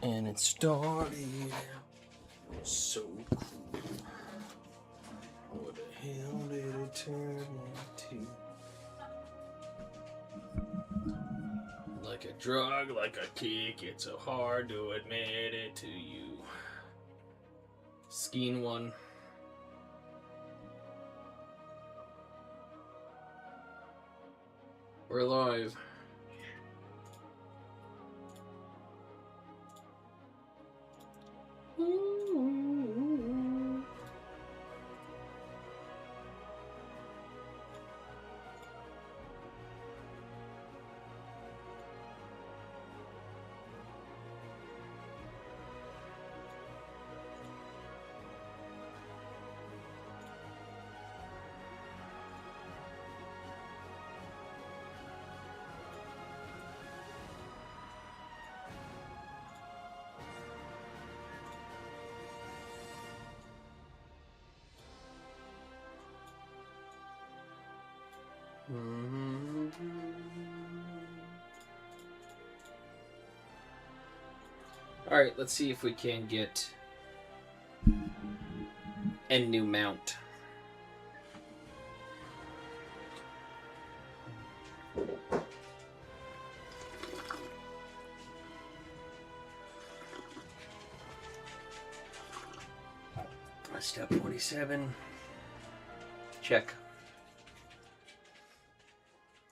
And it started so cool. What the hell did it turn into? Like a drug, like a kick, it's so hard to admit it to you. Skeen one. We're live. Alright, let's see if we can get a new mount. Step 47. Check.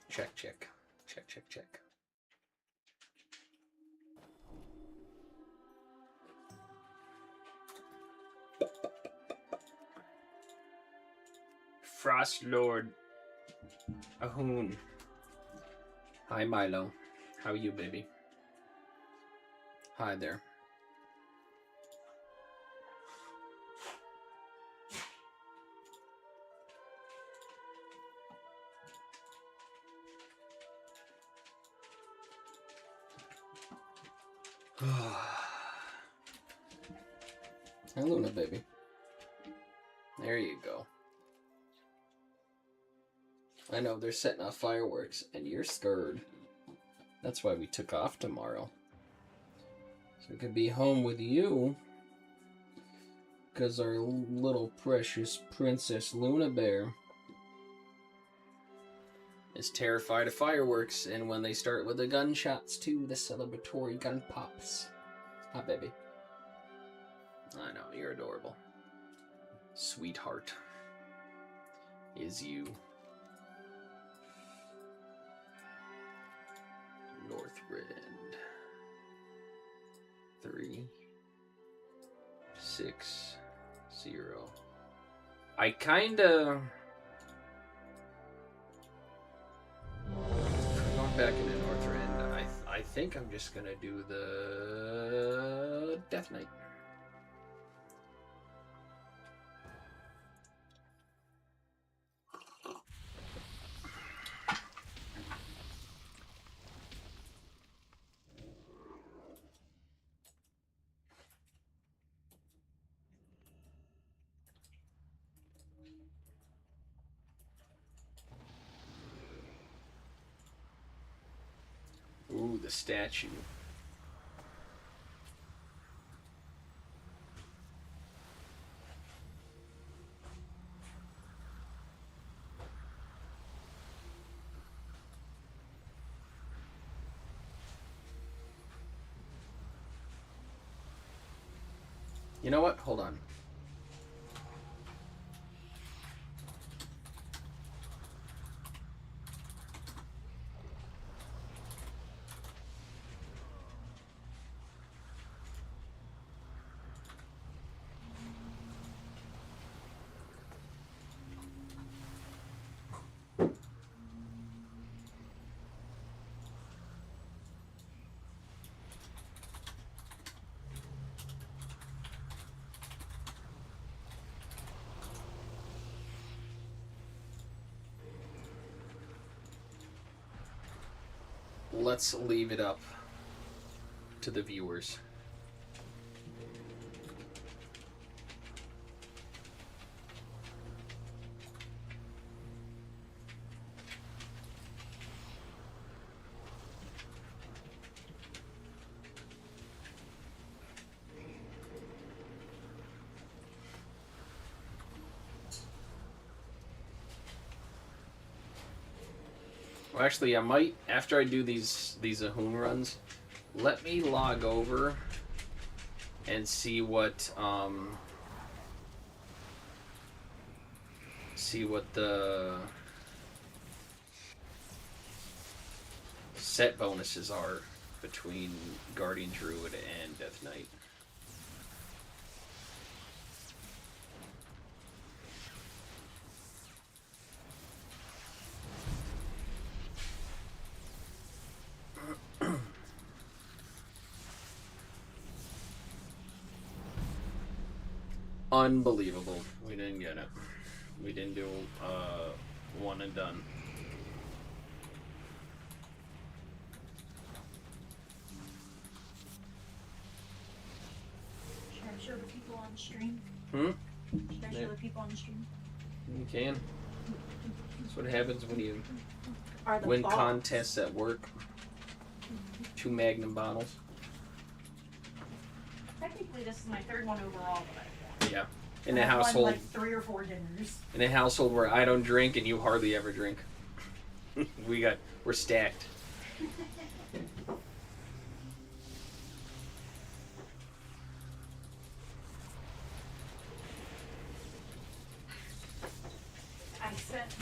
Check, check. Check, check, check. Frost Lord Ahoon. Hi, Milo. How are you, baby? Hi there. Hi, Luna, baby. There you go. I know, they're setting off fireworks, and you're scared. That's why we took off tomorrow. So we could be home with you. Because our little precious princess Luna Bear is terrified of fireworks, and when they start with the gunshots too, the celebratory gun pops. Hi, baby. I know, you're adorable. Sweetheart. Is you. Northrend. 3, 6, 0. I kinda... Going back into Northrend, I think I'm just gonna do the Deathnight. Ooh, the statue. You know what? Hold on. Let's leave it up to the viewers. Well, actually, I might, after I do these Ahun runs, let me log over and see what the set bonuses are between Guardian Druid and Deathnight. Unbelievable. We didn't get it. We didn't do one and done. Should I show the people on the stream? Hmm? Should I show the people on the stream? You can. That's what happens when you Are win bottles. contests at work. 2 Magnum bottles. Technically, this is my third one overall, but Yeah. In a I've won, household, like 3 or 4 dinners. in a household where I don't drink and you hardly ever drink. We're stacked. I sent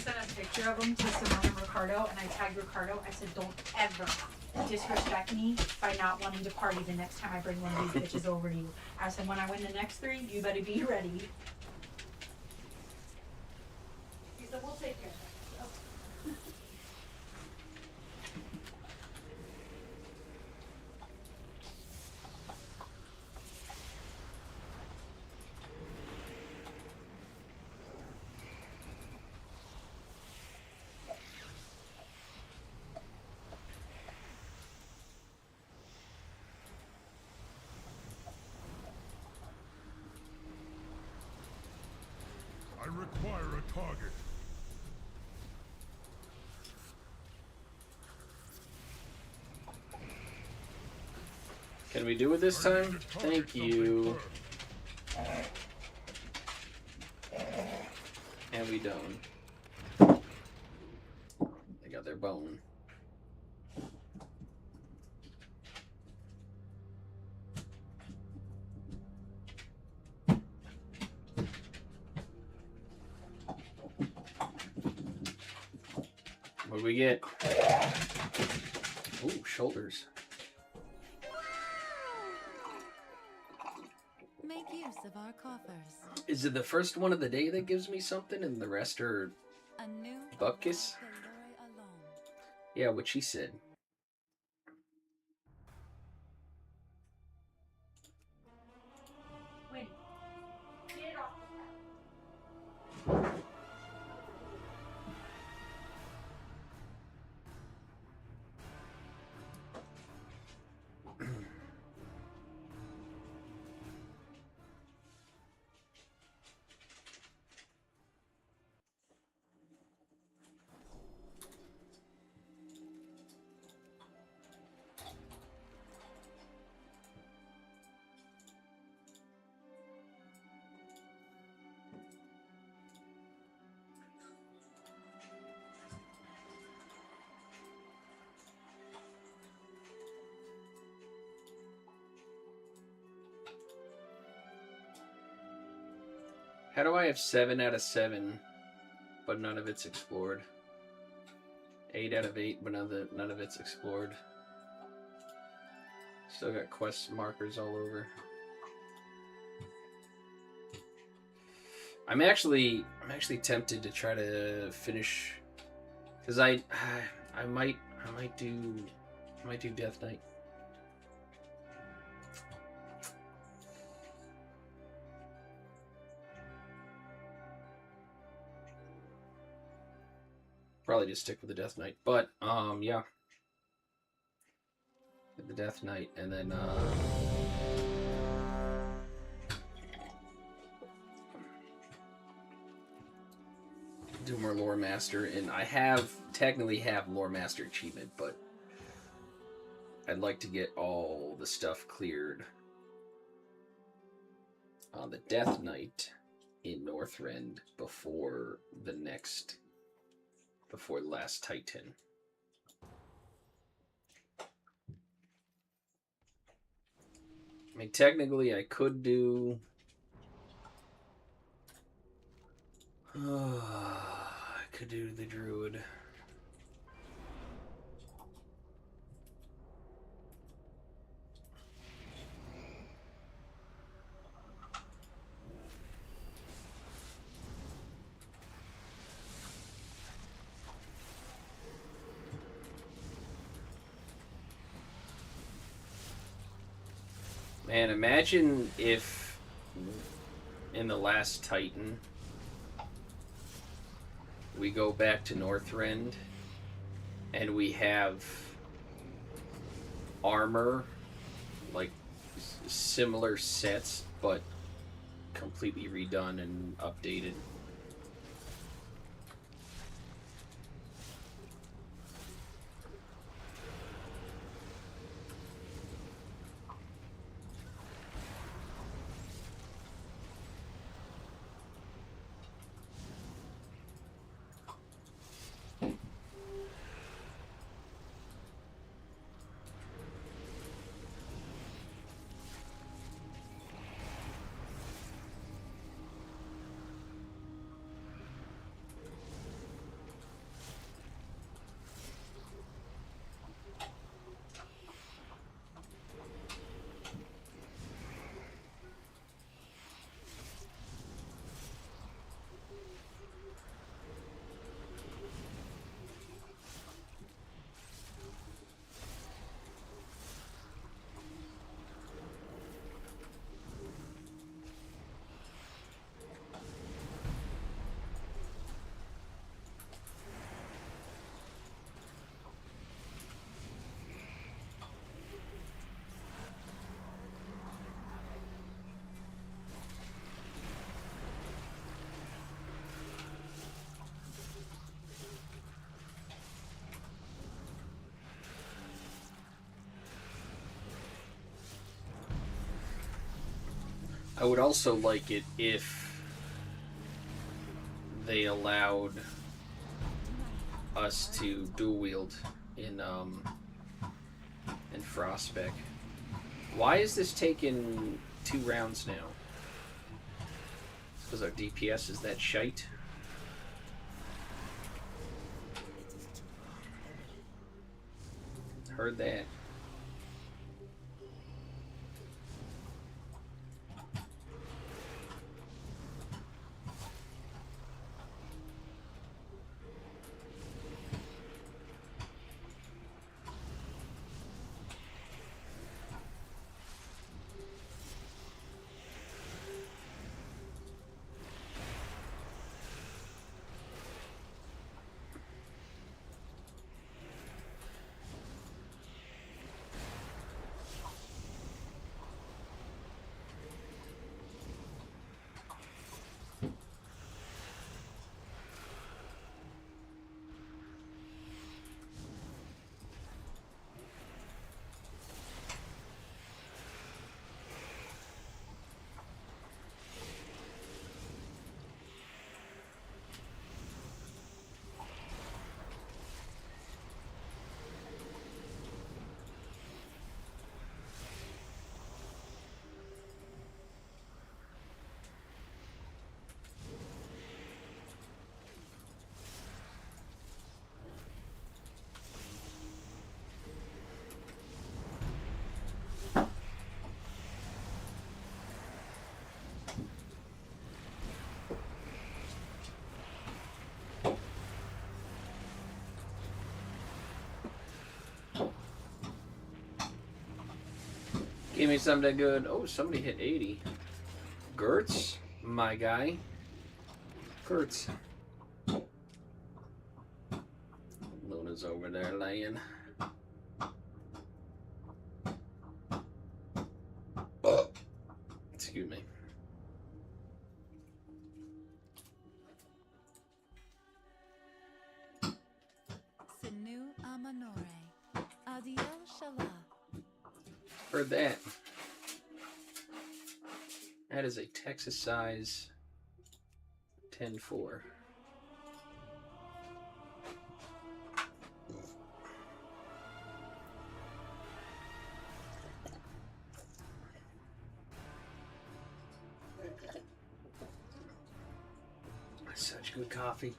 a picture of him to Simone and Ricardo, and I tagged Ricardo. I said, "Don't ever disrespect me by not wanting to party the next time I bring one of these bitches over to you." I said, "When I win the next 3, you better be ready." He said, "We'll take care of that." I require a target. Can we do it this time? Thank you. And we don't. They got their bone. What do we get? Ooh, shoulders. Make use of our coffers. Is it the first one of the day that gives me something and the rest are A new Bupkis? Yeah, what she said. Wait. Get off How do I have 7 out of 7, but none of it's explored? 8 out of 8, but none of it's explored. Still got quest markers all over. I'm actually tempted to try to finish, because I might do Deathnight. Probably just stick with the Deathnight, but yeah, the Deathnight, and then do more Lore Master, and I technically have Lore Master achievement, but I'd like to get all the stuff cleared on the Deathnight in Northrend before the next before the last Titan. I mean, technically, I could do. I could do the Druid. Man, imagine if in the last Titan we go back to Northrend and we have armor, like similar sets, but completely redone and updated. I would also like it if they allowed us to dual wield in Frostbeck. Why is this taking 2 rounds now? Because our DPS is that shite. Heard that. Give me something good. Oh, somebody hit 80. Gertz, my guy. Gertz. Luna's over there laying. Excuse me. Sinu Amanore. Adiel Shala. Heard that. That is a Texas size 10-4. Such good coffee.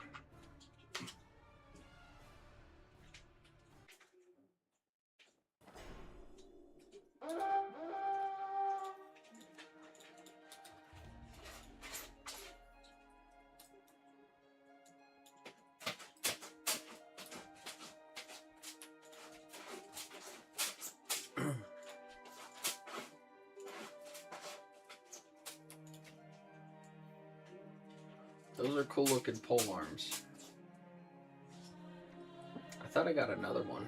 Those are cool looking pole arms. I thought I got another one.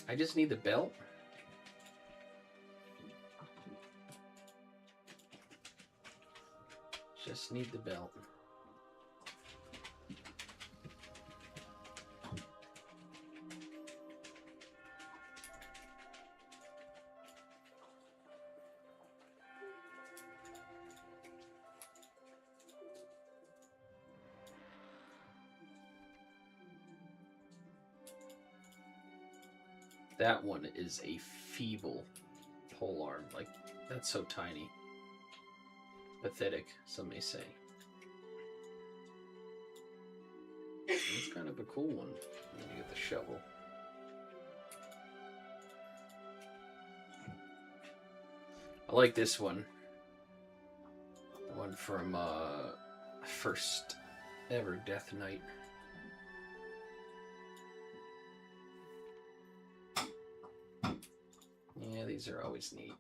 I just need the belt. Just need the belt. That one is a feeble pole arm. Like, that's so tiny. Pathetic, some may say. It's kind of a cool one. I'm gonna get the shovel. I like this one. The one from first ever Deathnight. Yeah, these are always neat.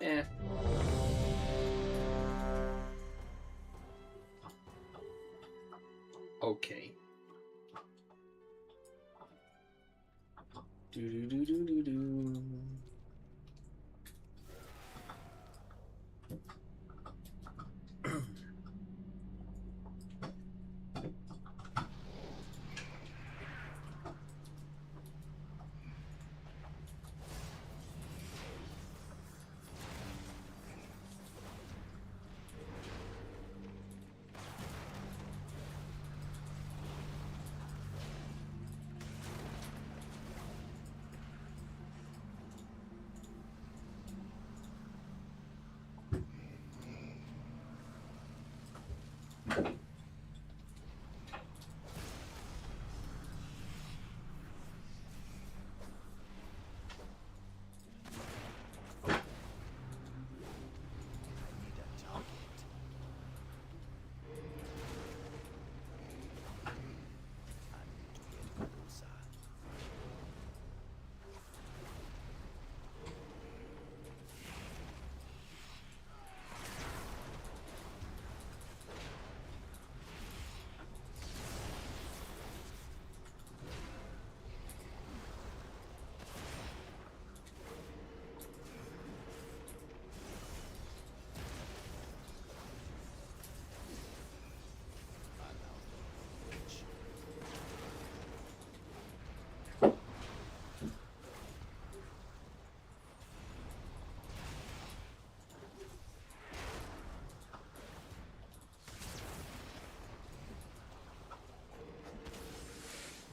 Eh. Okay. Do do do do do do.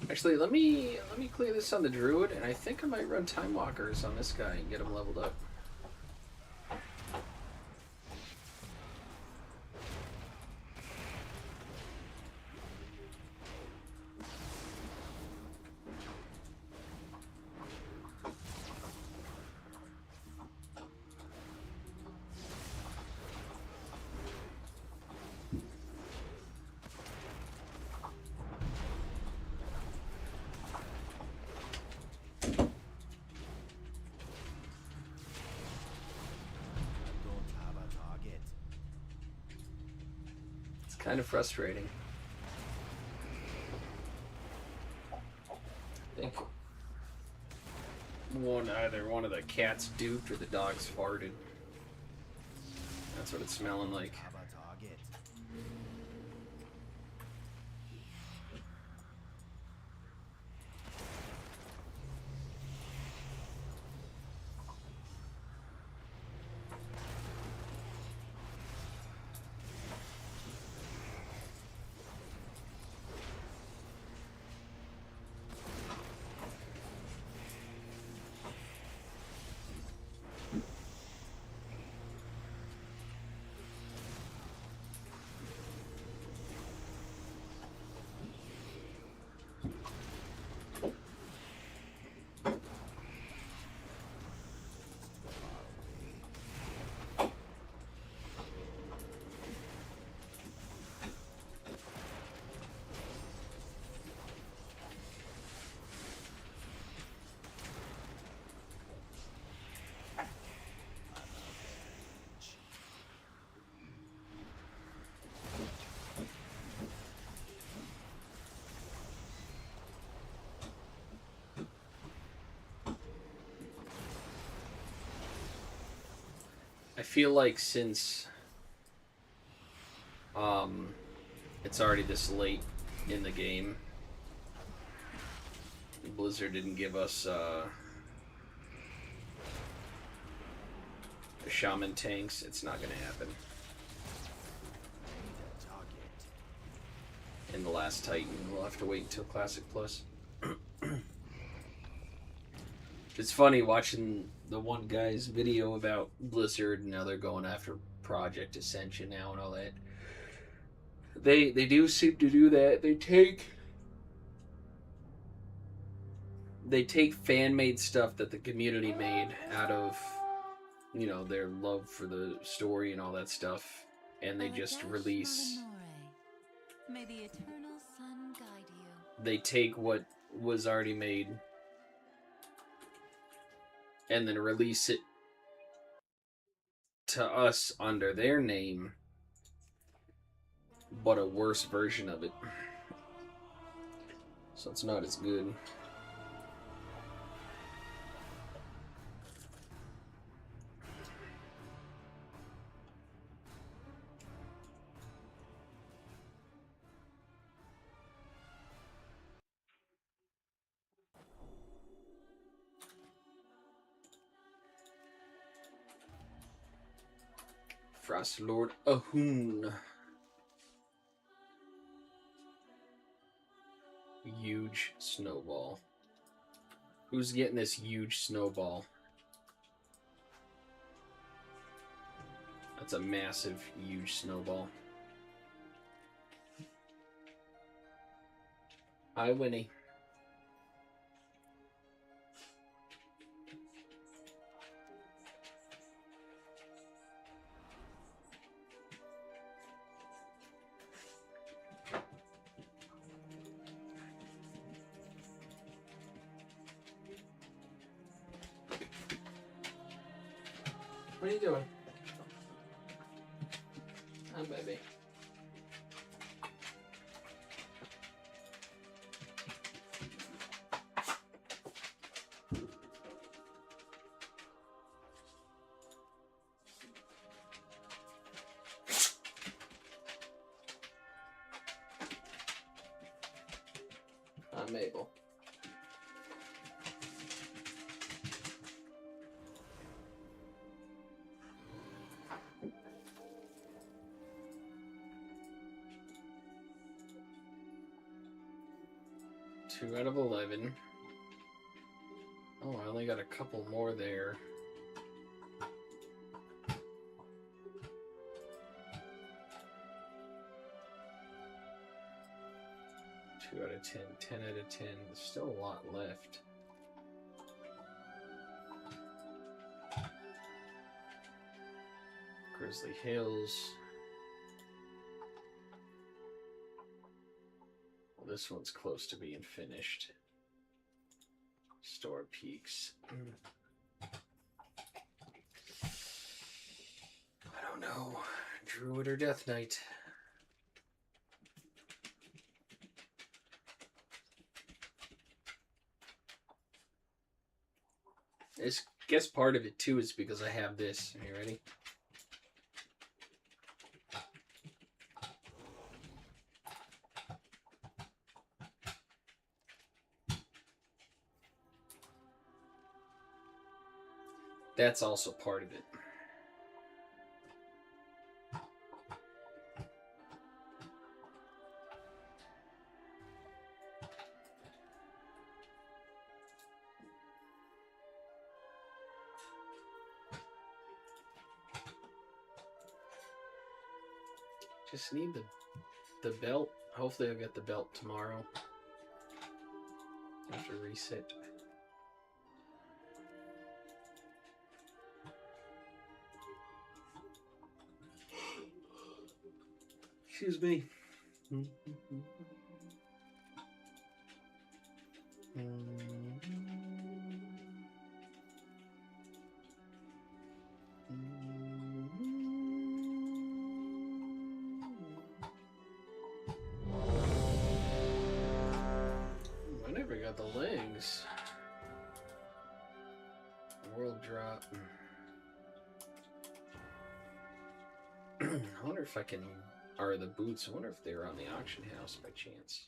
Actually, let me clear this on the Druid, and I think I might run Time Walkers on this guy and get him leveled up. Kind of frustrating. I think either one of the cats duped or the dogs farted. That's what it's smelling like. I feel like since it's already this late in the game, Blizzard didn't give us the shaman tanks. It's not going to happen. In the last Titan, we'll have to wait until Classic Plus. It's funny watching the one guy's video about Blizzard and how they're going after Project Ascension now and all that. They do seem to do that. They take fan-made stuff that the community made out of, you know, their love for the story and all that stuff, and they just release. May the eternal sun guide you. They take what was already made and then release it to us under their name, but a worse version of it. So it's not as good. Frost Lord Ahun. Huge snowball. Who's getting this huge snowball? That's a massive, huge snowball. Hi, Winnie. What are you doing? Hi, baby. Hi, Mabel. Two out of 11. Oh, I only got a couple more there. Two out of 10. 10 out of 10. There's still a lot left. Grizzly Hills. Well, this one's close to being finished. Store Peaks. I don't know. Druid or Deathnight. guess part of it too is because I have this. Are you ready? That's also part of it. Just need the belt. Hopefully I'll get the belt tomorrow. I have to reset. Excuse me. I never got the legs. World drop. I wonder if I can... Or the boots. I wonder if they were on the auction house by chance.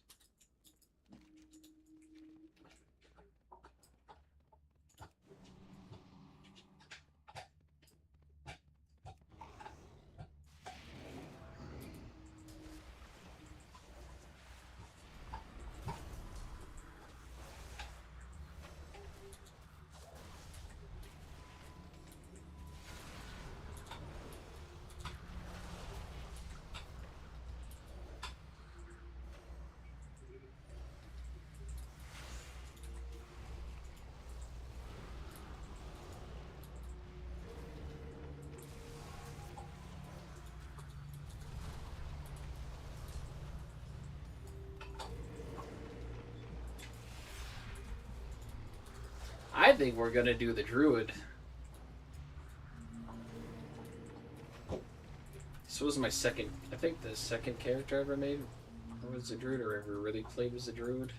I think we're gonna do the Druid. This was my second, I think the second character I ever made was the Druid, or ever really played was the Druid.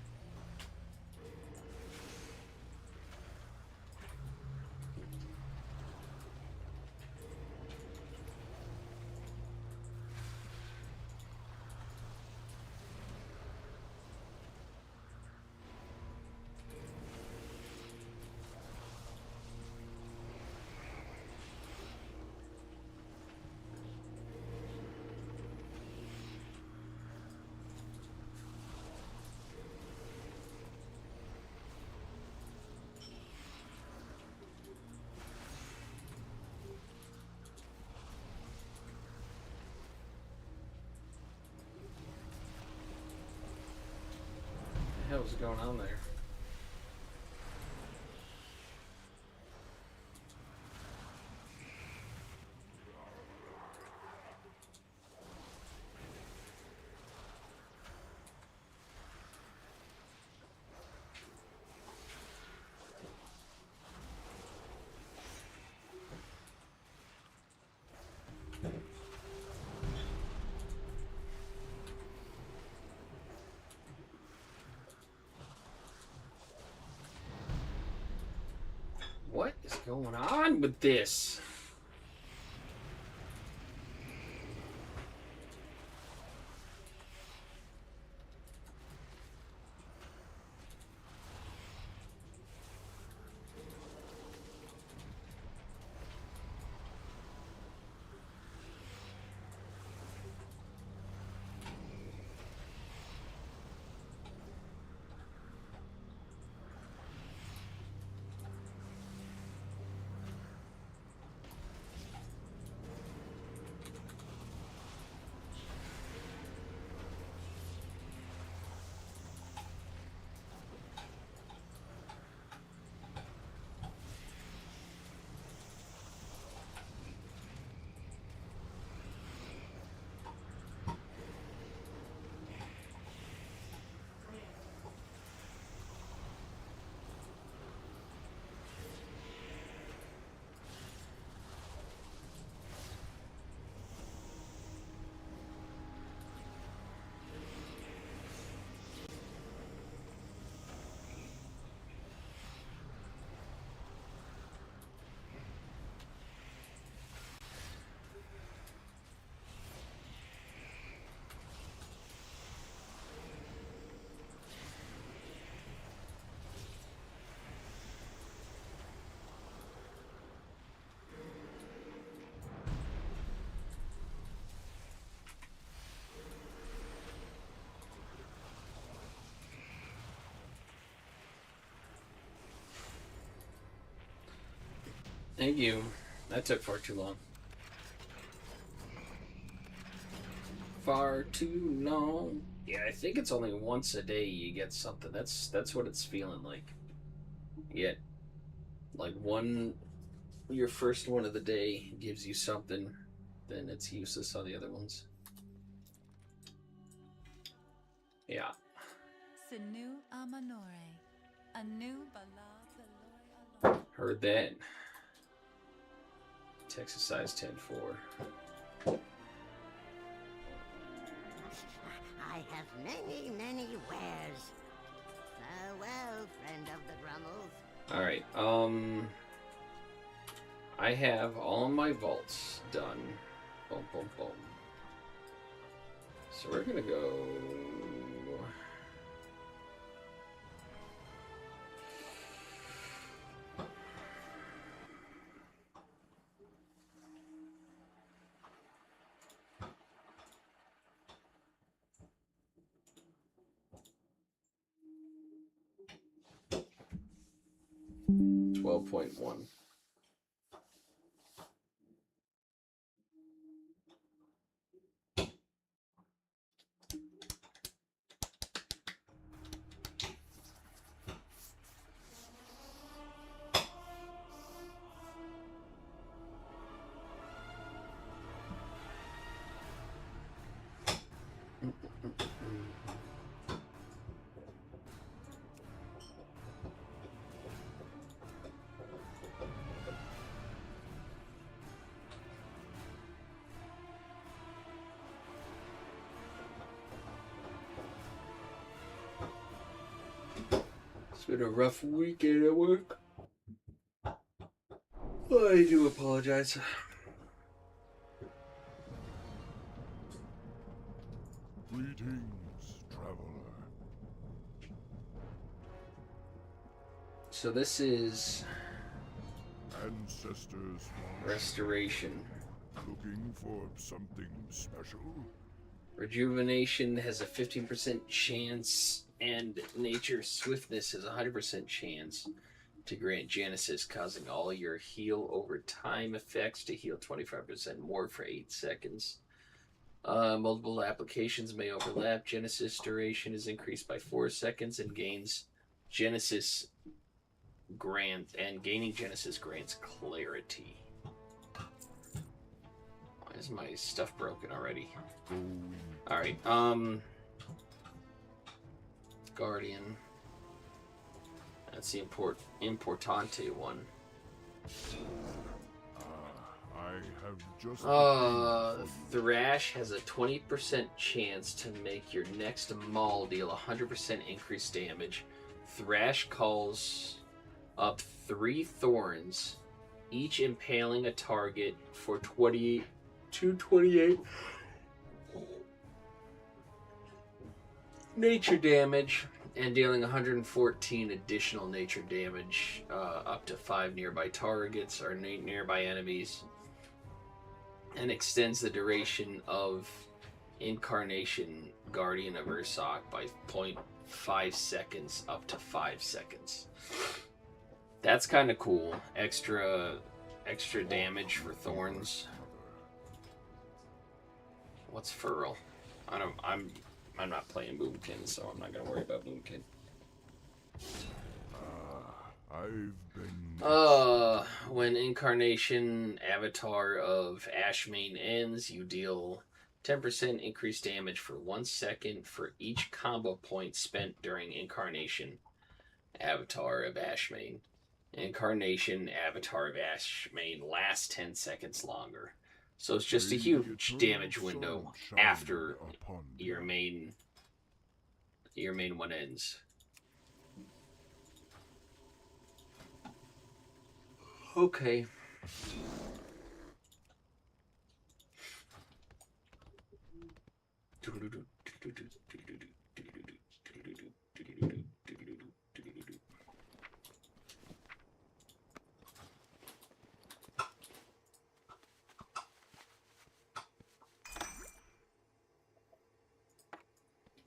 What the hell is going on there? What is going on with this? Thank you. That took far too long. Far too long. Yeah, I think it's only once a day you get something. That's what it's feeling like. Yet, like your first one of the day gives you something, then it's useless on the other ones. Yeah. Sinu Amanore. Anu Bala Beloy. Heard that. Texas size 10-4. I have many, many wares. Farewell, friend of the Grummels. Alright, I have all my vaults done. Boom, boom, boom. So we're gonna go... .1. It's been a rough weekend at work. I do apologize. Greetings, traveler. So this is Ancestors restoration. looking for something special? Rejuvenation has a 15% chance, and Nature Swiftness has a 100% chance to grant Genesis, causing all your heal over time effects to heal 25% more for 8 seconds. Multiple applications may overlap. Genesis duration is increased by 4 seconds and gains Genesis gaining Genesis grants clarity. Why is my stuff broken already? Alright, Guardian. That's the Importante one. I have just Thrash has a 20% chance to make your next Maul deal 100% increased damage. Thrash calls up 3 thorns, each impaling a target for 228 nature damage and dealing 114 additional nature damage up to 5 nearby targets or nearby enemies, and extends the duration of Incarnation Guardian of Ursoc by 0.5 seconds up to 5 seconds. That's kind of cool. Extra damage for thorns. What's Furl? I'm not playing Boomkin, so I'm not gonna worry about Boomkin. I've been When Incarnation Avatar of Ashmane ends, you deal 10% increased damage for 1 second for each combo point spent during Incarnation Avatar of Ashmane. Incarnation Avatar of Ashmane lasts 10 seconds longer. So it's just a huge damage window after your main one ends. Okay.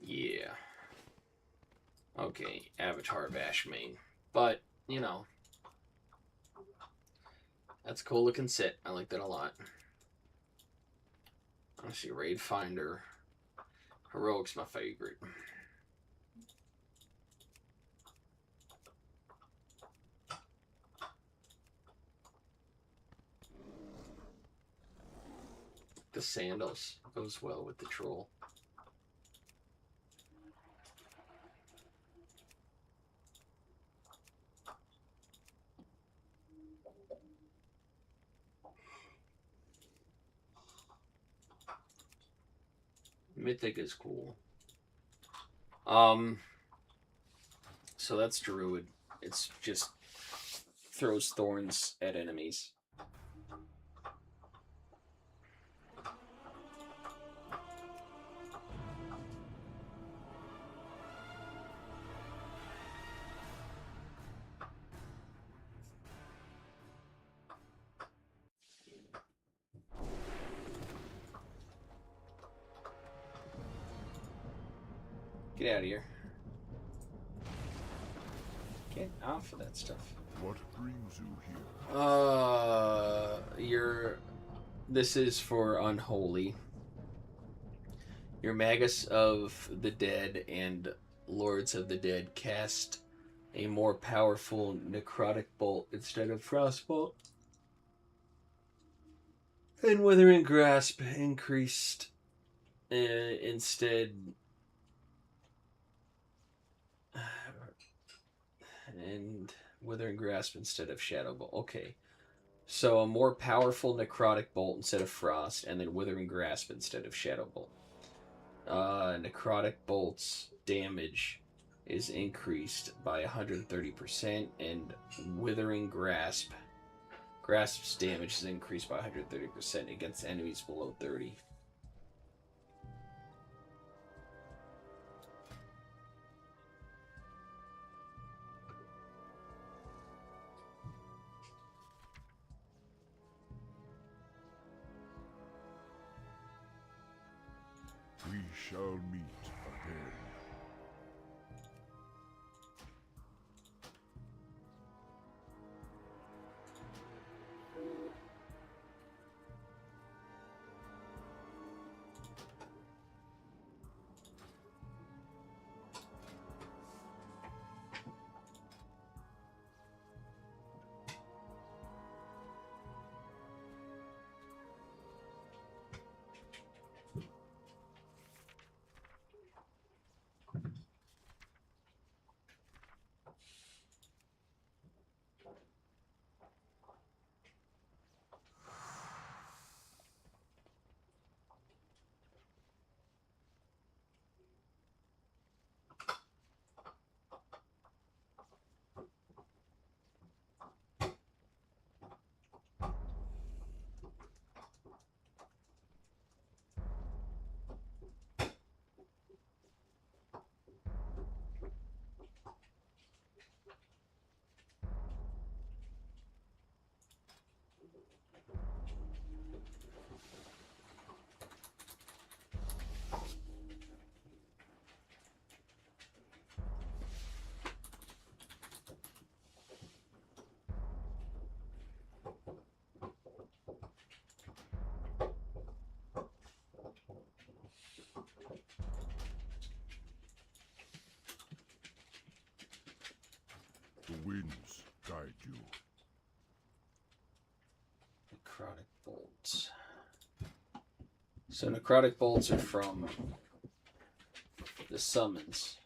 Yeah. Okay, Avatar of Ashmane. But, you know, That's a cool looking set. I like that a lot. Honestly, Raid Finder. Heroic's my favorite. The sandals goes well with the troll. Mythic is cool. So that's Druid. It's just throws thorns at enemies. Get out of here. Get off of that stuff. What brings you here? This is for Unholy. Your Magus of the Dead and Lords of the Dead cast a more powerful necrotic bolt instead of frostbolt. And Withering Grasp increased instead. And Withering Grasp instead of Shadow Bolt. Okay. So a more powerful Necrotic Bolt instead of Frost, and then Withering Grasp instead of Shadow Bolt. Necrotic Bolt's damage is increased by 130%, and Withering Grasp's damage is increased by 130% against enemies below 30. We shall meet again. The winds guide you. Necrotic Bolts. So Necrotic Bolts are from the summons.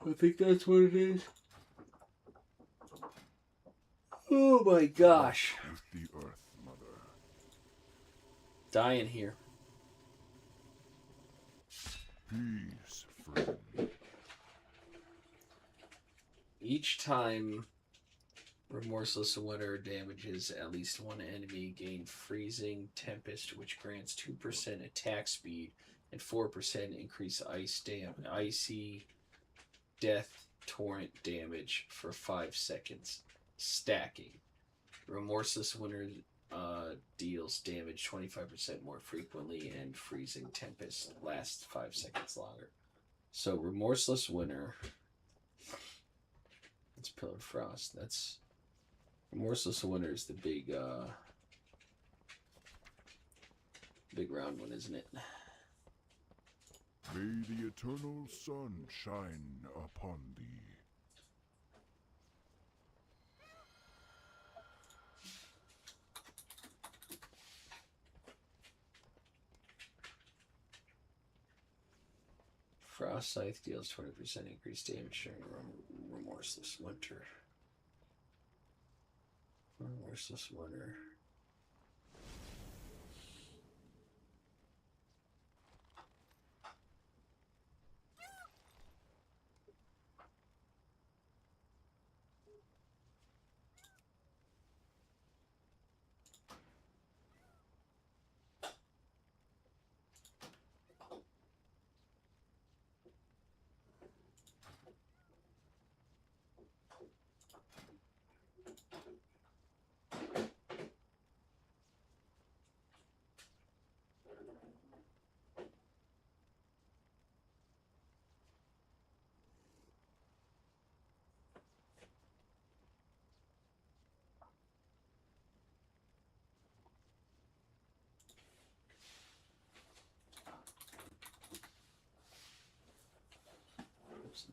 I think that's what it is. Oh my gosh. With the earth, mother. Dying here. Peace, friend. Each time Remorseless Winter damages at least one enemy, gain Freezing Tempest, which grants 2% attack speed and 4% increase icy death torrent damage for 5 seconds. Stacking. Remorseless Winter deals damage 25% more frequently, and Freezing Tempest lasts 5 seconds longer. So Remorseless Winter. That's Pillar of Frost. That's Remorseless Winter is the big round one, isn't it? May the eternal sun shine upon thee. Frost Scythe deals 20% increased damage during Remorseless Winter. Remorseless Winter.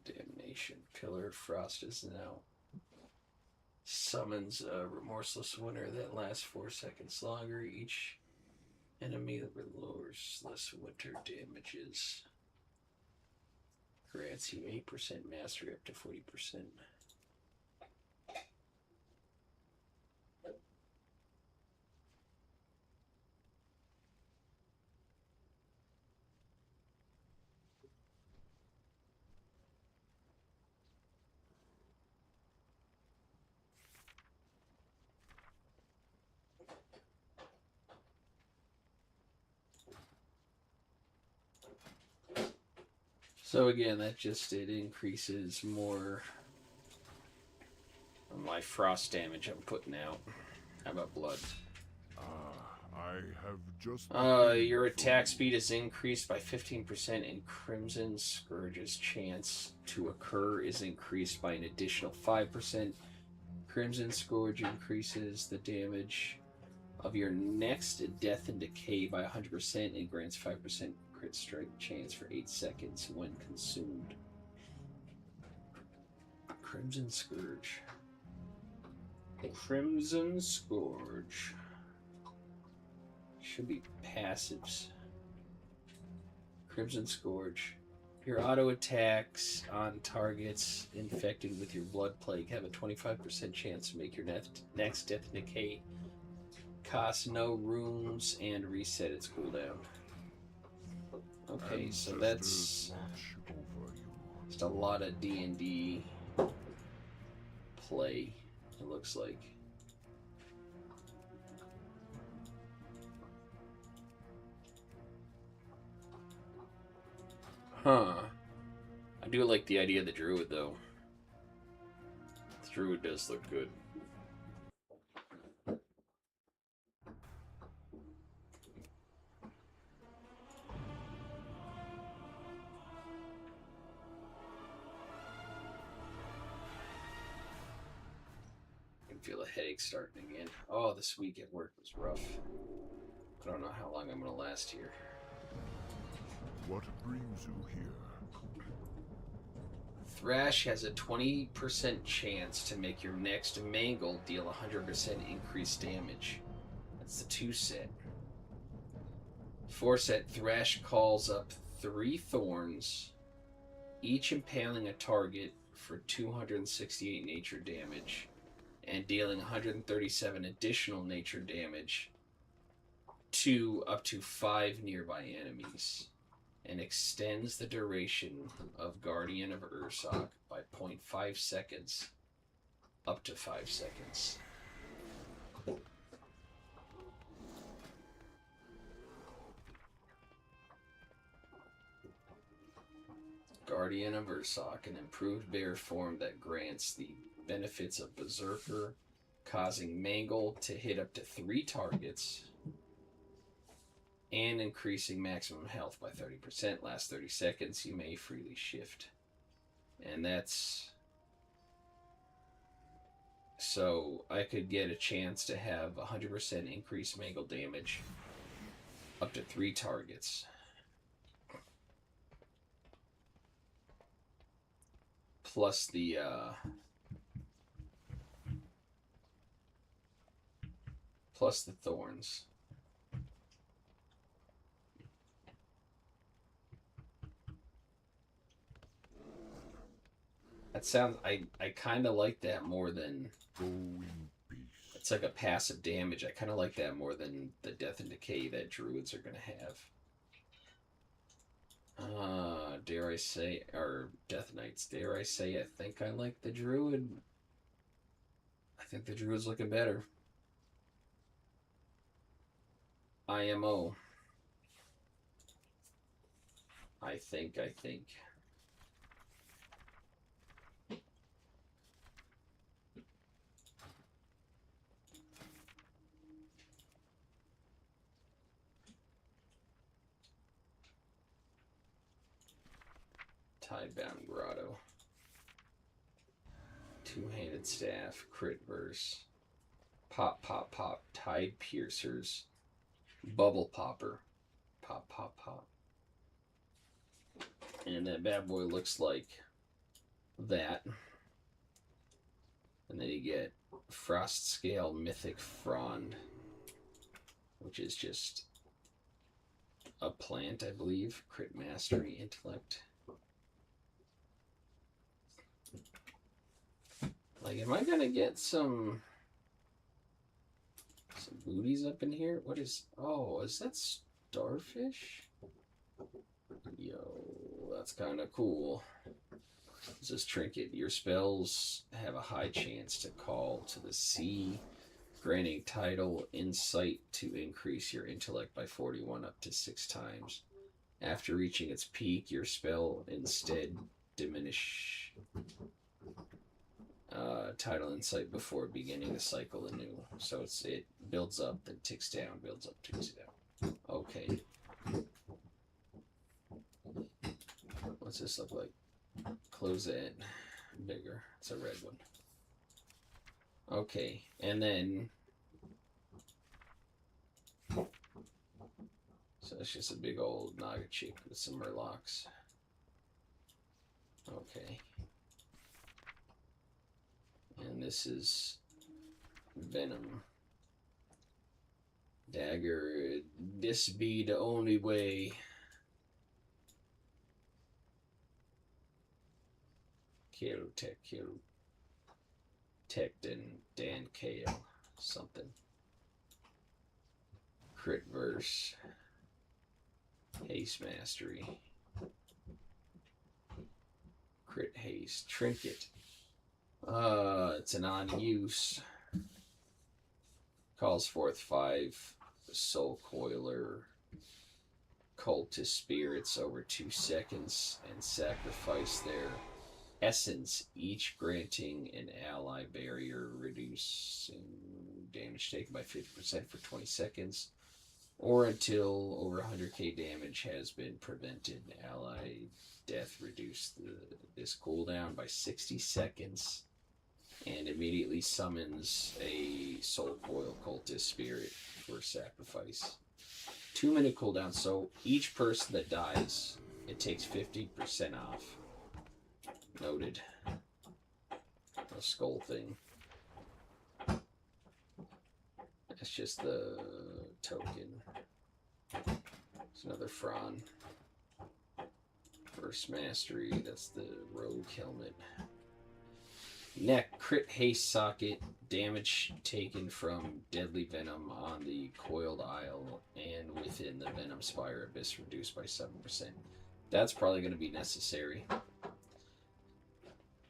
Damnation. Pillar of Frost is now summons a Remorseless Winter that lasts 4 seconds longer. Each enemy that Remorseless Winter damages grants you 8% mastery up to 40%. So again, that just, it increases more of my frost damage I'm putting out. How about blood? I have just... Your attack speed is increased by 15%, and Crimson Scourge's chance to occur is increased by an additional 5%. Crimson Scourge increases the damage of your next Death and Decay by 100% and grants 5% crit strike chance for 8 seconds when consumed. Crimson Scourge. Crimson Scourge. Should be passives. Crimson Scourge. Your auto attacks on targets infected with your Blood Plague have a 25% chance to make your next Death and Decay cost no runes and reset its cooldown. Okay, so that's just a lot of D&D play, it looks like. Huh. I do like the idea of the Druid, though. The Druid does look good. I can feel a headache starting again. Oh, this week at work was rough. I don't know how long I'm going to last here. What brings you here? Thrash has a 20% chance to make your next Mangle deal 100% increased damage. That's the 2 set. 4 set, Thrash calls up 3 thorns, each impaling a target for 268 nature damage, and dealing 137 additional nature damage to up to 5 nearby enemies, and extends the duration of Guardian of Ursoc by 0.5 seconds up to 5 seconds. Guardian of Ursoc, an improved bear form that grants the benefits of Berserker, causing mangle to hit up to 3 targets, and increasing maximum health by 30%. Last 30 seconds, you may freely shift. And that's... So I could get a chance to have 100% increased mangle damage up to 3 targets. Plus the thorns. That sounds... I kind of like that more than... Go in peace. It's like a passive damage. I kind of like that more than the Death and Decay that Druids are going to have. Dare I say... Or Death Knights. Dare I say I think I like the Druid. I think the Druid's looking better. IMO. I think. Tidebound Grotto. Two-handed staff. Crit verse. Pop, pop, pop. Tide piercers. Bubble popper. Pop, pop, pop. And that bad boy looks like that. And then you get Frost Scale Mythic Frond, which is just a plant, I believe. Crit Mastery, Intellect. Like, am I gonna get some booties up in here? What is... Oh, is that starfish? Yo, that's kind of cool. This is Trinket. Your spells have a high chance to call to the sea, granting tidal insight to increase your intellect by 41 up to 6 times. After reaching its peak, your spell instead diminish tidal insight before beginning the cycle anew. So it builds up, then ticks down, builds up, ticks down. Okay. What's this look like? Close it. Bigger. It's a red one. Okay, and then... So it's just a big old Naga chick with some murlocs. Okay. And this is Venom. Dagger. This be the only way. Kill Tech Dan Kale. Something. Crit verse. Haste Mastery. Crit Haste. Trinket. It's an on-use. Calls forth 5 Soul Coiler cultist spirits over 2 seconds and sacrifice their essence, each granting an ally barrier, reducing damage taken by 50% for 20 seconds, or until over 100k damage has been prevented. Ally death reduce this cooldown by 60 seconds, and immediately summons a Soul Coil cultist spirit for sacrifice. 2-minute cooldown, so each person that dies, it takes 50% off. Noted. A skull thing. That's just the token. It's another Fron. First Mastery, that's the Rogue Helmet. Neck, crit haste socket, damage taken from deadly venom on the coiled isle and within the Venom Spire Abyss reduced by 7%. That's probably going to be necessary.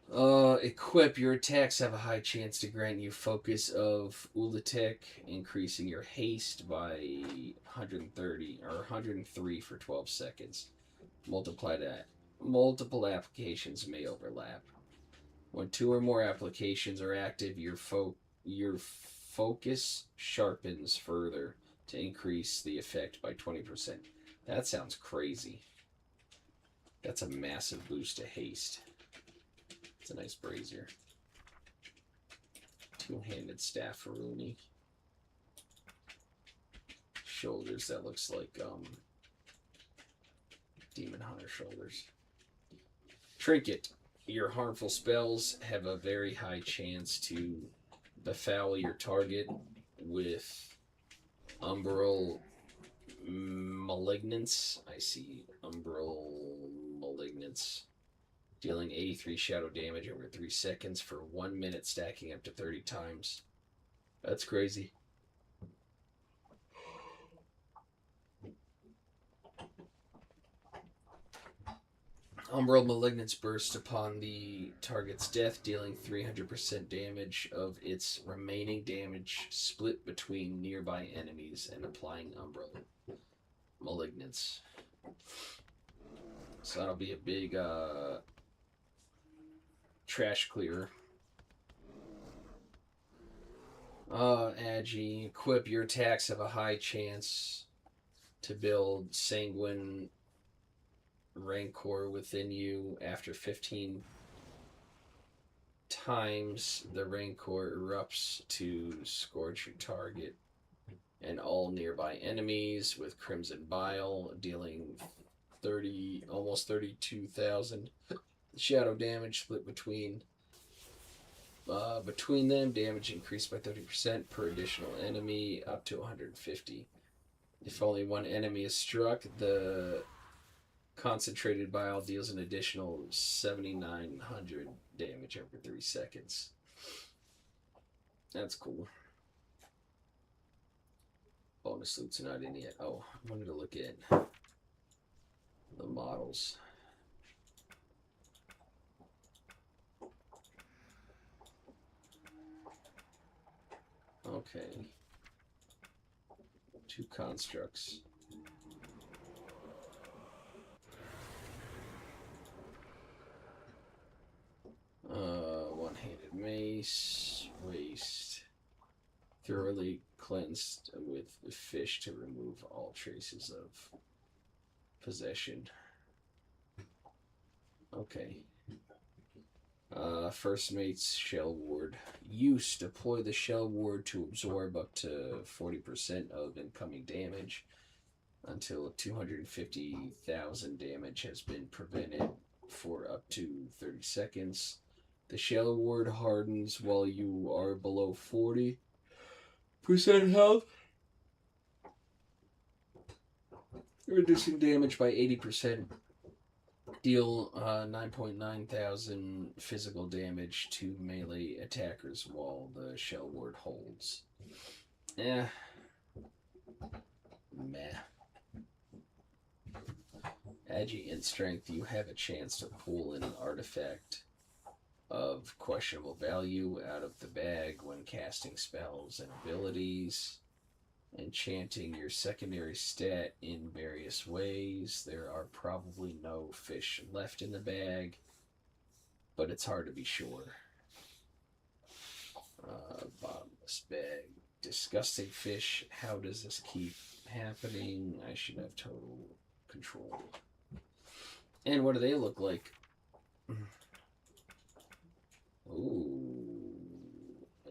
Equip. Your attacks have a high chance to grant you focus of Ulatek, increasing your haste by 130 or 103 for 12 seconds. Multiple applications may overlap. When 2 or more applications are active, your your focus sharpens further to increase the effect by 20%. That sounds crazy. That's a massive boost to haste. It's a nice brazier. Two-handed staff for Rooney. Shoulders, that looks like Demon Hunter shoulders. Trinket. Your harmful spells have a very high chance to befoul your target with Umbral Malignance. I see Umbral Malignance. Dealing 83 shadow damage over 3 seconds for 1 minute, stacking up to 30 times. That's crazy. Umbral Malignance bursts upon the target's death, dealing 300% damage of its remaining damage split between nearby enemies and applying Umbral Malignance. So that'll be a big trash clearer. Agi, equip. Your attacks have a high chance to build Sanguine Rancor within you. After 15 times, the Rancor erupts to scorch your target and all nearby enemies with Crimson Bile, dealing almost 32,000 shadow damage split between them. Damage increased by 30% per additional enemy, up to 150. If only one enemy is struck, the concentrated bile deals an additional 7,900 damage over 3 seconds. That's cool. Bonus loot's not in yet. Oh, I wanted to look at the models. Okay. 2 constructs. One-handed mace, waist, thoroughly cleansed with fish to remove all traces of possession. Okay. First mate's shell ward. Use. Deploy the shell ward to absorb up to 40% of incoming damage until 250,000 damage has been prevented for up to 30 seconds. The shell ward hardens while you are below 40% health, reducing damage by 80%. Deal 9.9 thousand physical damage to melee attackers while the shell ward holds. Meh. Agi in strength, you have a chance to pull in an artifact of questionable value out of the bag when casting spells and abilities. Enchanting your secondary stat in various ways. There are probably no fish left in the bag, but it's hard to be sure. Bottomless bag. Disgusting fish. How does this keep happening? I should have total control. And what do they look like? Ooh.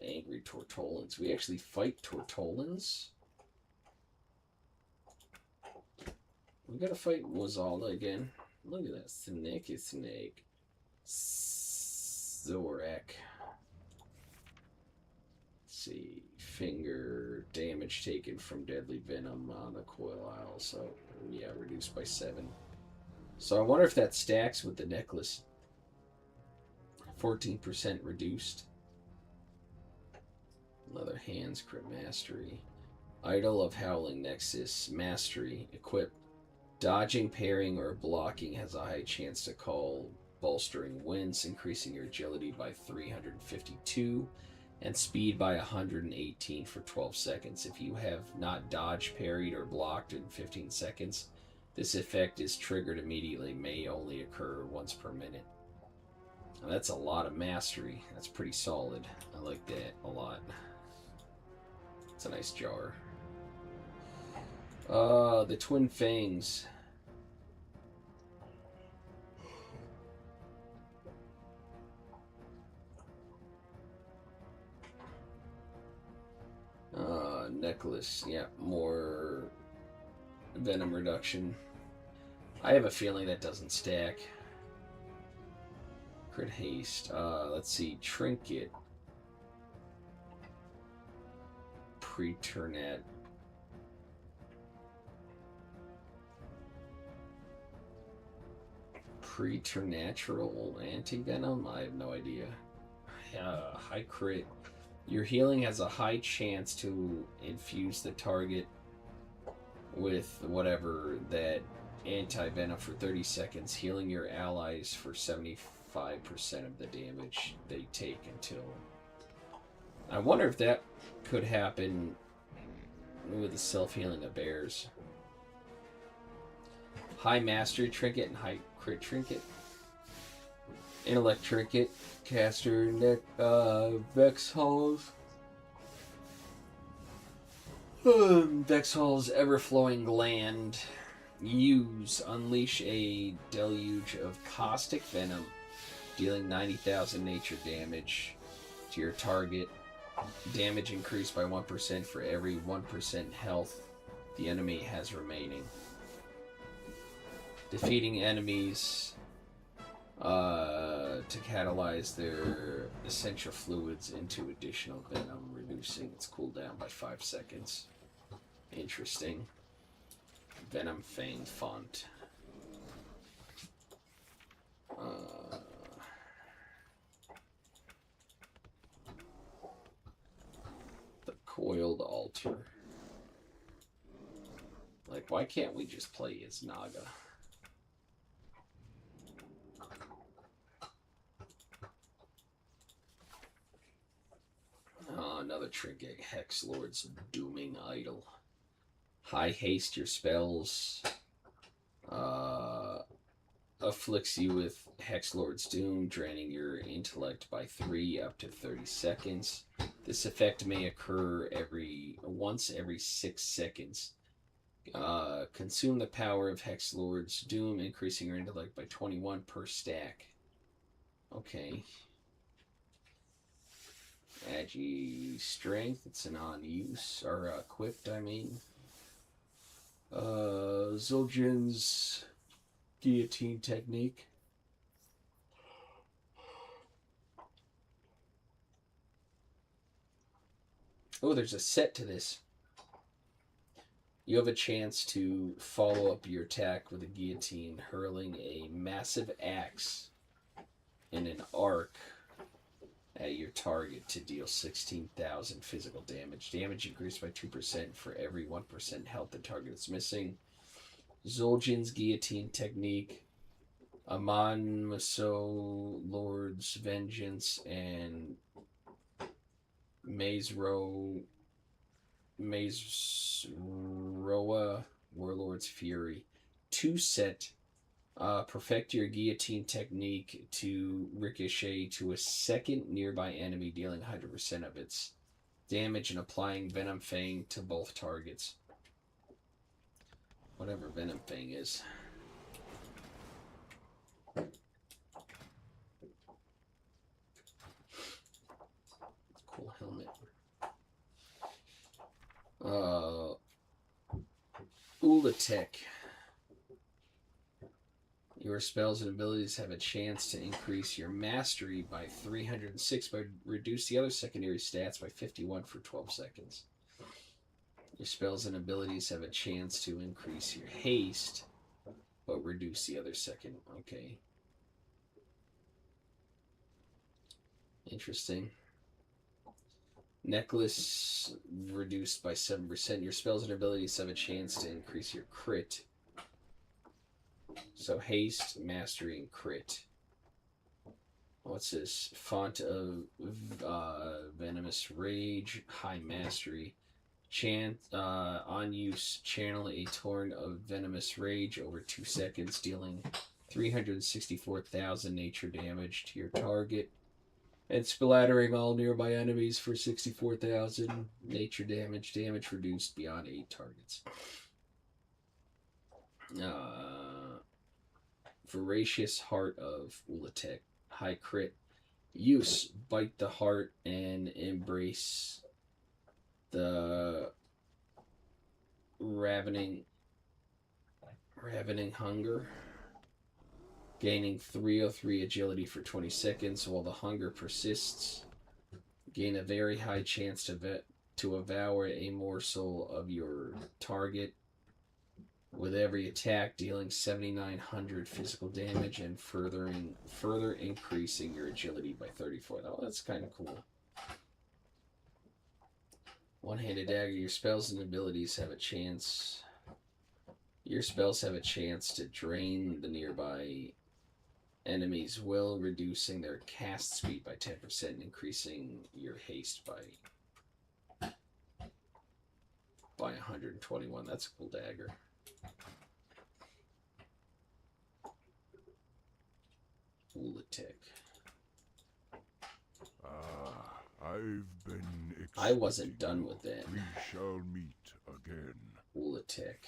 Angry Tortolans. We actually fight Tortolans? We gotta fight Wazalda again. Look at that snaky snake. Zorak. Let's see. Finger damage taken from deadly venom on the coil isle. So, yeah, reduced by 7. So I wonder if that stacks with the necklace. 14% reduced. Leather hands, crit mastery. Idol of Howling Nexus, mastery, equip. Dodging, parrying, or blocking has a high chance to call bolstering winds, increasing your agility by 352 and speed by 118 for 12 seconds. If you have not dodged, parried, or blocked in 15 seconds, this effect is triggered immediately, may only occur once per minute. That's a lot of mastery. That's pretty solid. I like that a lot. It's a nice jar. The Twin Fangs. Necklace. Yeah, more venom reduction. I have a feeling that doesn't stack. Crit haste. Let's see. Trinket. Preternat. Preternatural anti-venom? I have no idea. High crit. Your healing has a high chance to infuse the target with whatever that anti-venom for 30 seconds, healing your allies for 75% of the damage they take until... I wonder if that could happen with the self-healing of bears. High mastery trinket and high crit trinket. Intellect trinket. Caster neck Vex Halls. Vex Hall's ever-flowing gland. Use. Unleash a deluge of caustic venom, dealing 90,000 nature damage to your target. Damage increased by 1% for every 1% health the enemy has remaining. Defeating enemies to catalyze their essential fluids into additional venom, reducing its cooldown by 5 seconds. Interesting. Venom Fang font. The Coiled Altar. Like, why can't we just play as Naga? Another trinket. Hex Lord's Dooming Idol. High haste your spells. Afflicts you with Hex Lord's Doom, draining your intellect by 3 up to 30 seconds. This effect may occur once every 6 seconds. Consume the power of Hex Lord's Doom, increasing your intellect by 21 per stack. Okay. Agi Strength, it's an on-use, or equipped, I mean. Zul'jin's Guillotine Technique. Oh, there's a set to this. You have a chance to follow up your attack with a guillotine, hurling a massive axe in an arc at your target to deal 16,000 physical damage. Damage increased by 2% for every 1% health the target is missing. Zul'jin's Guillotine Technique, Amon Maso Lord's Vengeance, and Mazeroa Warlord's Fury. 2 set. Perfect your guillotine technique to ricochet to a second nearby enemy, dealing 100% of its damage and applying Venom Fang to both targets. Whatever Venom Fang is. Cool helmet. Ulatek. Your spells and abilities have a chance to increase your mastery by 306, but reduce the other secondary stats by 51 for 12 seconds. Your spells and abilities have a chance to increase your haste, but reduce the other second. Okay. Interesting. Necklace reduced by 7%. Your spells and abilities have a chance to increase your crit. So haste, mastery, and crit. What's this? Font of Venomous Rage, high mastery. On use, channel a torrent of Venomous Rage over 2 seconds, dealing 364,000 nature damage to your target. And splattering all nearby enemies for 64,000 nature damage. Damage reduced beyond 8 targets. Voracious Heart of Ulatek. High crit. Use. Bite the heart and embrace the ravening hunger. Gaining 303 agility for 20 seconds while the hunger persists. Gain a very high chance to devour a morsel of your target. With every attack, dealing 7,900 physical damage and further increasing your agility by 34. Oh, that's kind of cool. One-handed dagger. Your spells and abilities have a chance. Your spells have a chance to drain the nearby enemy's will, reducing their cast speed by 10% and increasing your haste by 121. That's a cool dagger. Ulatek. I've been I wasn't done with that. We shall meet again. Ulatek.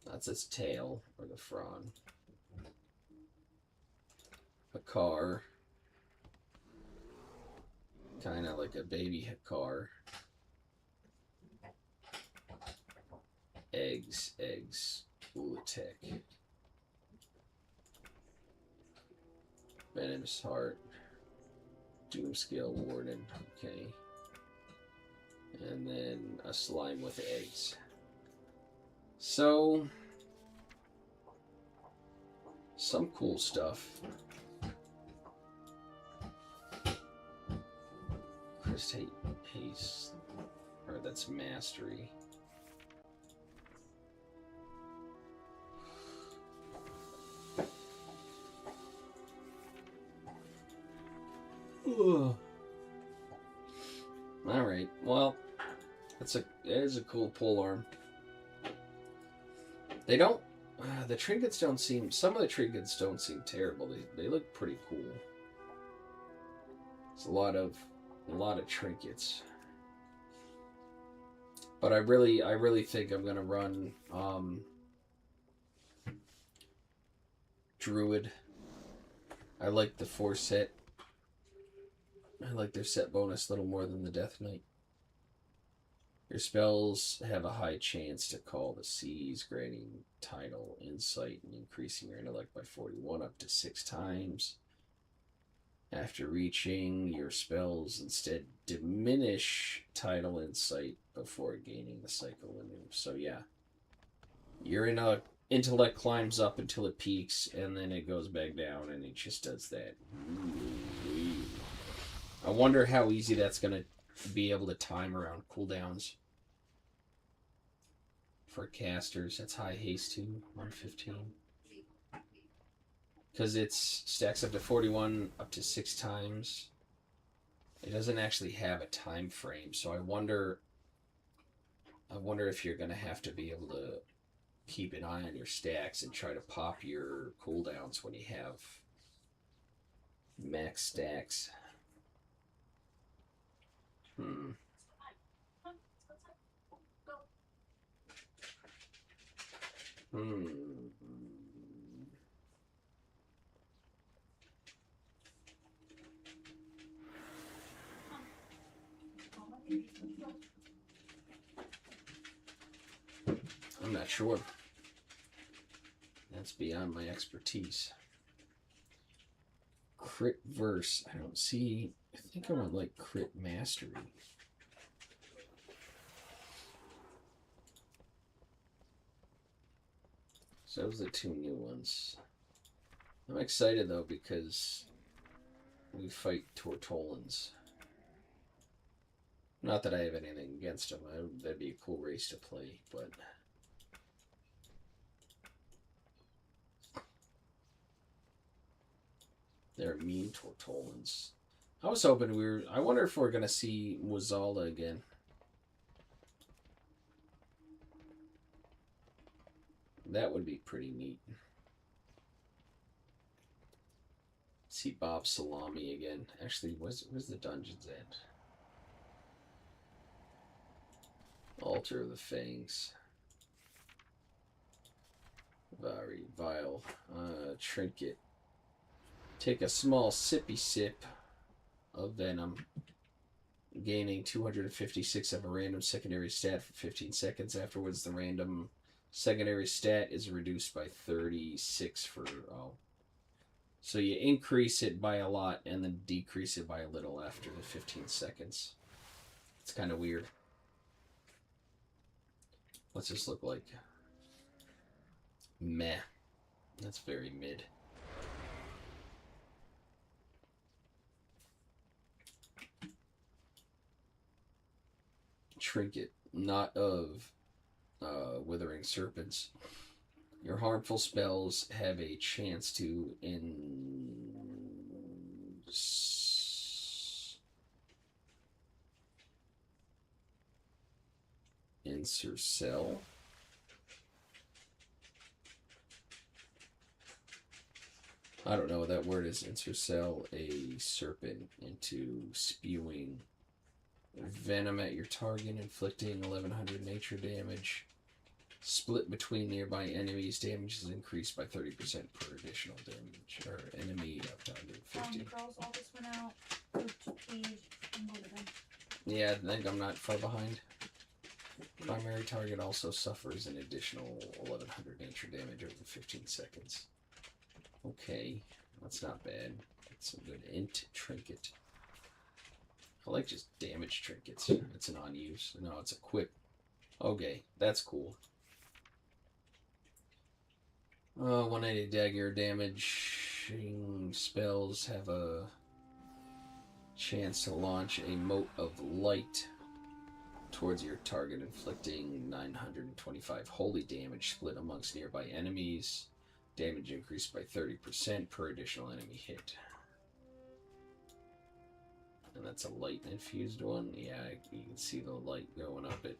That's its tail, or the frond. A car. Kind of like a baby car. Eggs. Ulatek. Venomous Heart. Doomscale Warden. Okay. And then a slime with eggs. So, some cool stuff. Chris Hayes, or that's Mastery. Alright, well, it is a cool polearm. They don't, the trinkets don't seem, some of the trinkets don't seem terrible. They look pretty cool. It's a lot of trinkets. But I really think I'm gonna run Druid. I like the 4 set. I like their set bonus a little more than the Deathnight. Your spells have a high chance to call the seas, granting tidal insight and increasing your intellect by 41 up to 6 times. After reaching, your spells instead diminish tidal insight before gaining the cycle limit. So yeah, your intellect climbs up until it peaks, and then it goes back down, and it just does that. I wonder how easy that's going to be able to time around cooldowns. For casters, that's high haste too, 115. Because it stacks up to 41 up to 6 times. It doesn't actually have a time frame, so I wonder if you're going to have to be able to keep an eye on your stacks and try to pop your cooldowns when you have max stacks. I'm not sure. That's beyond my expertise. Crit verse. I don't see. I think I would like crit mastery. So those are the 2 new ones. I'm excited though because we fight Tortolans. Not that I have anything against them. That'd be a cool race to play, but they're mean Tortolans. I was hoping I wonder if we're gonna see Wazala again. That would be pretty neat. See Bob Salami again. Actually, where's the dungeons at? Altar of the Fangs. Very vile. Trinket. Take a small sippy sip of venom. Gaining 256 of a random secondary stat for 15 seconds. Afterwards, the random secondary stat is reduced by 36 for... Oh. So you increase it by a lot and then decrease it by a little after the 15 seconds. It's kind of weird. What's this look like? Meh. That's very mid. Trinket. Not of withering serpents. Your harmful spells have a chance to ensorcel. I don't know what that word is. Ensorcel a serpent into spewing venom at your target, inflicting 1100 nature damage. Split between nearby enemies. Damage is increased by 30% per additional damage. Or enemy up to 150. Girls, all this went out. Please, I'm going to them. Yeah, I think I'm not far behind. Primary target also suffers an additional 1100 nature damage over 15 seconds. Okay, that's not bad. That's some good int trinket. I like just damage trinkets. It's an on-use. No, it's equip. Okay, that's cool. 180 dagger damaging spells have a chance to launch a mote of light towards your target, inflicting 925 holy damage split amongst nearby enemies. Damage increased by 30% per additional enemy hit. And that's a light infused one. Yeah, you can see the light going up it.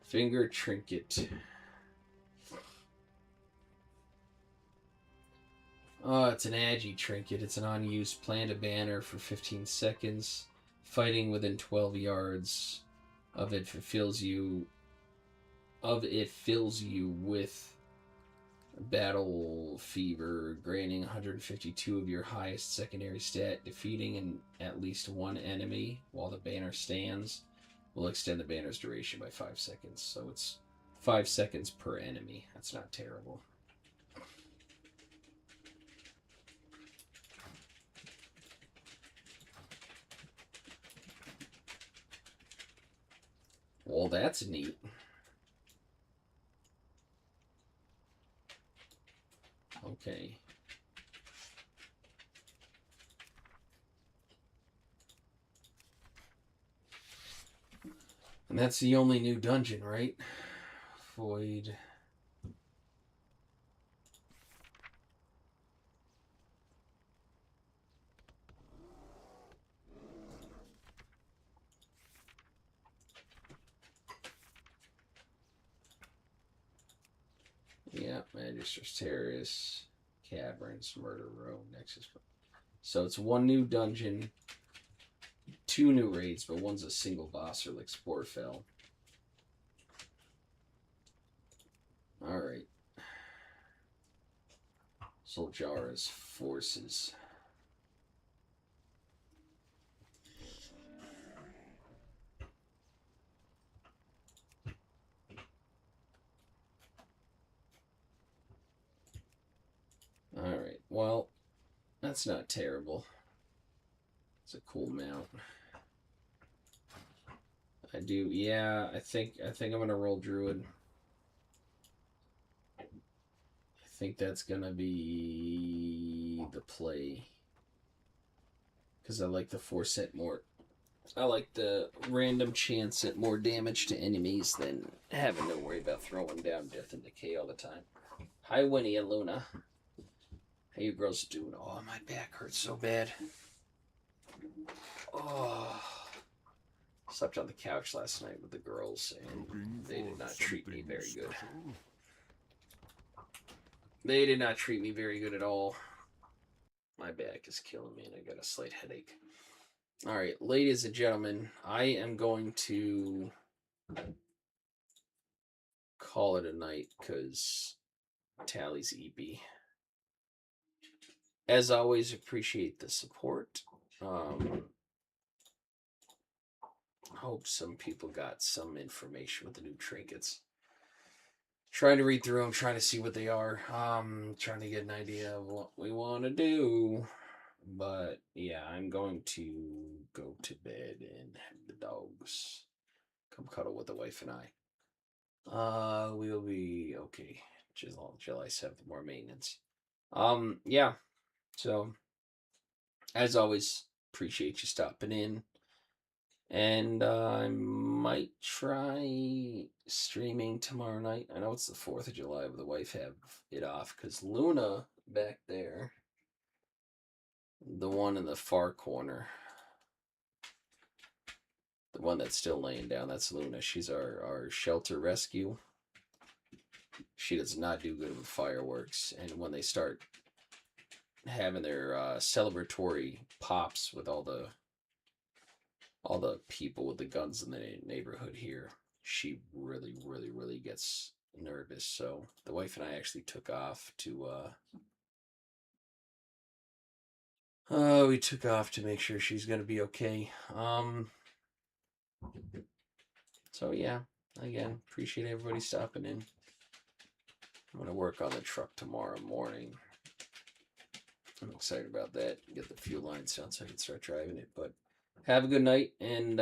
Finger trinket. Oh, it's an agi trinket. It's an unused. Plant a banner for 15 seconds. Fighting within 12 yards of it fills you with battle fever, granting 152 of your highest secondary stat. Defeating at least one enemy while the banner stands will extend the banner's duration by 5 seconds. So it's 5 seconds per enemy. That's not terrible. Well, that's neat. Okay. And that's the only new dungeon, right? Void. Yeah, Magister's Terrace, Caverns, Murder Row, Nexus. So it's one new dungeon, 2 new raids, but one's a single boss or like Sporefell. Alright. Soljara's Forces. Alright, well, that's not terrible. It's a cool mount. I do, yeah, I think I'm gonna roll Druid. I think that's gonna be the play. Because I like the 4-set more. I like the random chance at more damage to enemies than having to worry about throwing down Death and Decay all the time. Hi, Winnie and Luna. How you girls doing? Oh, my back hurts so bad. Oh. Slept on the couch last night with the girls, and they did not treat me very good. They did not treat me very good at all. My back is killing me and I got a slight headache. All right, ladies and gentlemen, I am going to call it a night because Tally's EP. As always, appreciate the support. Hope some people got some information with the new trinkets. Trying to read through them, trying to see what they are. Trying to get an idea of what we want to do. But yeah, I'm going to go to bed and have the dogs come cuddle with the wife and I. We'll be okay. July 7th, more maintenance. Yeah. So, as always, appreciate you stopping in. And I might try streaming tomorrow night. I know it's the 4th of July, but the wife have it off because Luna back there, the one in the far corner, the one that's still laying down, that's Luna. She's our shelter rescue. She does not do good with fireworks. And when they start having their celebratory pops with all the people with the guns in the neighborhood here, she really gets nervous. So the wife and I actually took off to we took off to make sure she's gonna be okay. So yeah, again, appreciate everybody stopping in. I'm gonna work on the truck tomorrow morning. I'm excited about that. Get the fuel lines down so I can start driving it. But have a good night, and